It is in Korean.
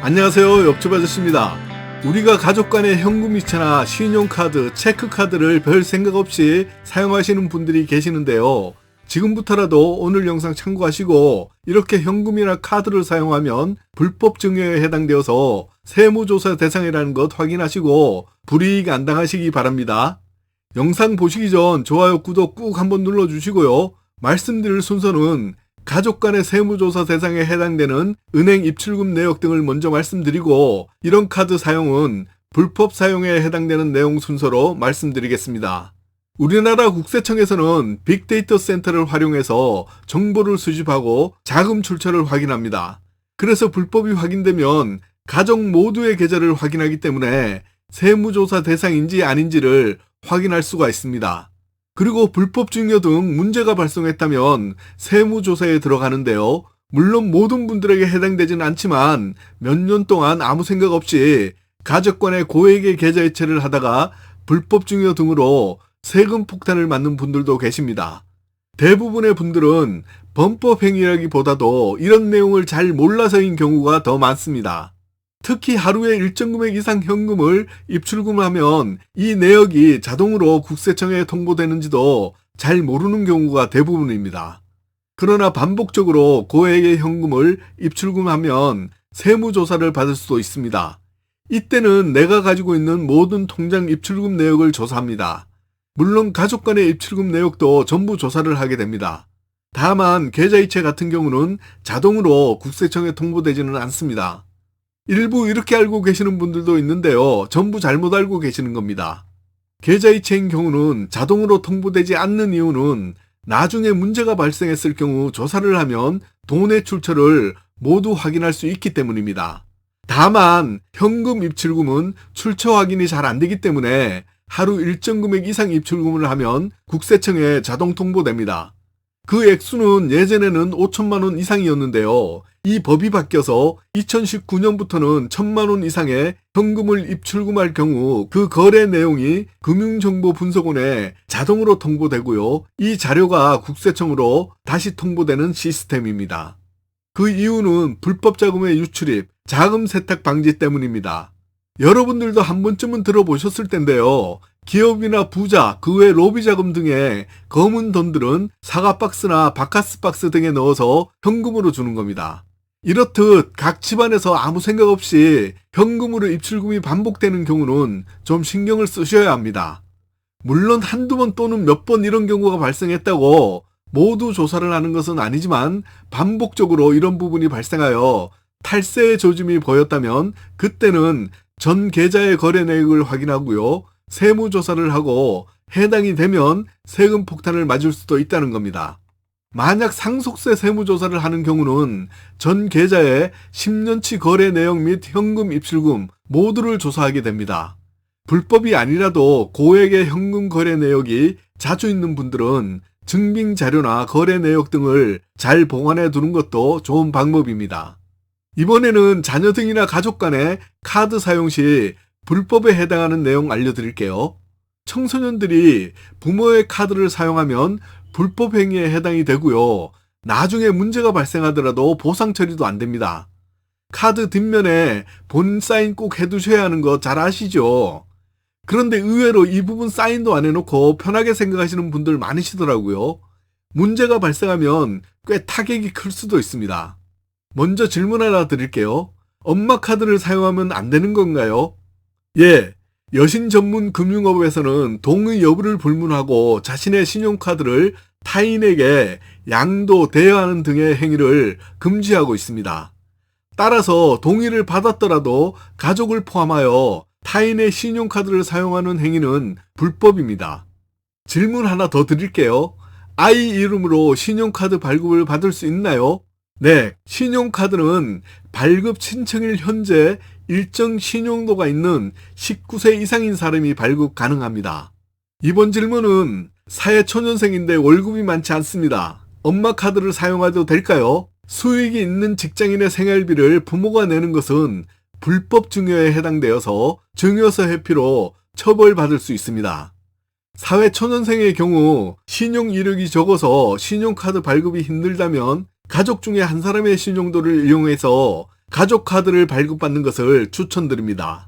안녕하세요, 옆집 아저씨입니다. 우리가 가족 간의 현금 이체나 신용카드, 체크카드를 별 생각 없이 사용하시는 분들이 계시는데요. 지금부터라도 오늘 영상 참고하시고 이렇게 현금이나 카드를 사용하면 불법 증여에 해당되어서 세무조사 대상이라는 것 확인하시고 불이익 안 당하시기 바랍니다. 영상 보시기 전 좋아요, 구독 꾹 한번 눌러주시고요. 말씀드릴 순서는 가족 간의 세무조사 대상에 해당되는 은행 입출금 내역 등을 먼저 말씀드리고 이런 카드 사용은 불법 사용에 해당되는 내용 순서로 말씀드리겠습니다. 우리나라 국세청에서는 빅데이터 센터를 활용해서 정보를 수집하고 자금 출처를 확인합니다. 그래서 불법이 확인되면 가족 모두의 계좌를 확인하기 때문에 세무조사 대상인지 아닌지를 확인할 수가 있습니다. 그리고 불법 증여 등 문제가 발생했다면 세무조사에 들어가는데요. 물론 모든 분들에게 해당되지는 않지만 몇 년 동안 아무 생각 없이 가족 간의 고액의 계좌 이체를 하다가 불법 증여 등으로 세금 폭탄을 맞는 분들도 계십니다. 대부분의 분들은 범법 행위라기보다도 이런 내용을 잘 몰라서인 경우가 더 많습니다. 특히 하루에 일정 금액 이상 현금을 입출금하면 이 내역이 자동으로 국세청에 통보되는지도 잘 모르는 경우가 대부분입니다. 그러나 반복적으로 고액의 현금을 입출금하면 세무조사를 받을 수도 있습니다. 이때는 내가 가지고 있는 모든 통장 입출금 내역을 조사합니다. 물론 가족 간의 입출금 내역도 전부 조사를 하게 됩니다. 다만 계좌이체 같은 경우는 자동으로 국세청에 통보되지는 않습니다. 일부 이렇게 알고 계시는 분들도 있는데요. 전부 잘못 알고 계시는 겁니다. 계좌이체인 경우는 자동으로 통보되지 않는 이유는 나중에 문제가 발생했을 경우 조사를 하면 돈의 출처를 모두 확인할 수 있기 때문입니다. 다만 현금 입출금은 출처 확인이 잘 안 되기 때문에 하루 일정 금액 이상 입출금을 하면 국세청에 자동 통보됩니다. 그 액수는 예전에는 5천만 원 이상이었는데요. 이 법이 바뀌어서 2019년부터는 1,000만 원 이상의 현금을 입출금할 경우 그 거래 내용이 금융정보분석원에 자동으로 통보되고요. 이 자료가 국세청으로 다시 통보되는 시스템입니다. 그 이유는 불법 자금의 유출입, 자금 세탁 방지 때문입니다. 여러분들도 한 번쯤은 들어보셨을 텐데요. 기업이나 부자, 그 외 로비 자금 등의 검은 돈들은 사과 박스나 바카스 박스 등에 넣어서 현금으로 주는 겁니다. 이렇듯 각 집안에서 아무 생각 없이 현금으로 입출금이 반복되는 경우는 좀 신경을 쓰셔야 합니다. 물론 한두 번 또는 몇 번 이런 경우가 발생했다고 모두 조사를 하는 것은 아니지만 반복적으로 이런 부분이 발생하여 탈세의 조짐이 보였다면 그때는 전 계좌의 거래 내역을 확인하고요. 세무조사를 하고 해당이 되면 세금 폭탄을 맞을 수도 있다는 겁니다. 만약 상속세 세무조사를 하는 경우는 전 계좌의 10년치 거래 내역 및 현금 입출금 모두를 조사하게 됩니다. 불법이 아니라도 고액의 현금 거래 내역이 자주 있는 분들은 증빙 자료나 거래 내역 등을 잘 보관해 두는 것도 좋은 방법입니다. 이번에는 자녀 등이나 가족 간의 카드 사용 시 불법에 해당하는 내용 알려드릴게요. 청소년들이 부모의 카드를 사용하면 불법 행위에 해당이 되고요. 나중에 문제가 발생하더라도 보상 처리도 안 됩니다. 카드 뒷면에 본인 사인 꼭 해두셔야 하는 거 잘 아시죠? 그런데 의외로 이 부분 사인도 안 해놓고 편하게 생각하시는 분들 많으시더라고요. 문제가 발생하면 꽤 타격이 클 수도 있습니다. 먼저 질문 하나 드릴게요. 엄마 카드를 사용하면 안 되는 건가요? 예, 여신 전문 금융업에서는 동의 여부를 불문하고 자신의 신용카드를 타인에게 양도, 대여하는 등의 행위를 금지하고 있습니다. 따라서 동의를 받았더라도 가족을 포함하여 타인의 신용카드를 사용하는 행위는 불법입니다. 질문 하나 더 드릴게요. 아이 이름으로 신용카드 발급을 받을 수 있나요? 네, 신용카드는 발급 신청일 현재 일정 신용도가 있는 19세 이상인 사람이 발급 가능합니다. 이번 질문은 사회초년생인데 월급이 많지 않습니다. 엄마 카드를 사용해도 될까요? 수익이 있는 직장인의 생활비를 부모가 내는 것은 불법 증여에 해당되어서 증여서 회피로 처벌받을 수 있습니다. 사회초년생의 경우 신용 이력이 적어서 신용카드 발급이 힘들다면 가족 중에 한 사람의 신용도를 이용해서 가족카드를 발급받는 것을 추천드립니다.